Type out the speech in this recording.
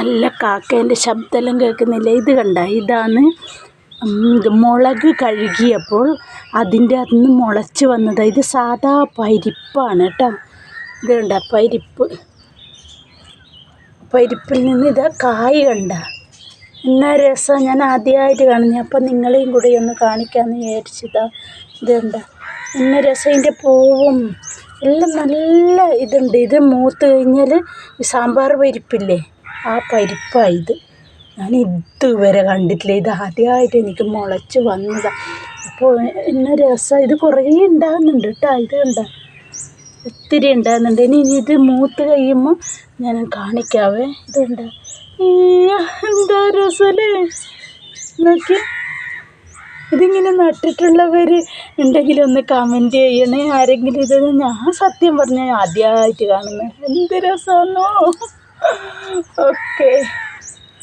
നല്ല കാക്കേൻ്റെ ശബ്ദമെല്ലാം കേൾക്കുന്നില്ലേ? ഇത് കണ്ട, ഇതാണ് മുളക് കഴുകിയപ്പോൾ അതിൻ്റെ അകത്തുനിന്ന് മുളച്ച് വന്നതാണ്. ഇത് സാധാ പരിപ്പാണ് കേട്ടോ. ഇത് കണ്ട, പരിപ്പിൽ നിന്ന് ഇതാ കായ് കണ്ട. എന്നാ രസം, ഞാൻ ആദ്യമായിട്ട് കാണുന്നത്. അപ്പം നിങ്ങളെയും കൂടി ഒന്ന് കാണിക്കാമെന്ന് വിചാരിച്ചതാ. ഇത് കണ്ട, എന്ന രസം. ഇതിൻ്റെ പൂവും എല്ലാം നല്ല ഇതുണ്ട്. ഇത് മൂത്ത് കഴിഞ്ഞാൽ ഈ സാമ്പാർ പരിപ്പില്ലേ, ആ പരിപ്പാണ് ഇത്. ഞാൻ ഇതുവരെ കണ്ടിട്ടില്ല. ഇത് ആദ്യമായിട്ട് എനിക്ക് മുളച്ച് വന്നതാണ്. അപ്പോൾ എന്ന രസം. ഇത് കുറേ ഉണ്ടാകുന്നുണ്ട് കേട്ടോ. ഇത് കണ്ട, ഒത്തിരി ഉണ്ടാകുന്നുണ്ട്. ഇനി ഇത് മൂത്ത് കഴിയുമ്പോൾ ഞാൻ കാണിക്കാവേ. ഇത് കണ്ട, എന്താ രസമല്ലേ നോക്കി. ഇതിങ്ങനെ നട്ടിട്ടുള്ളവർ ഉണ്ടെങ്കിൽ ഒന്ന് കമൻറ്റ് ചെയ്യണേ. ആരെങ്കിലും ഇത് ഞാൻ സത്യം പറഞ്ഞാൽ ആദ്യമായിട്ട് കാണുന്നത്. എന്ത് രസമാണോ. ഓക്കെ.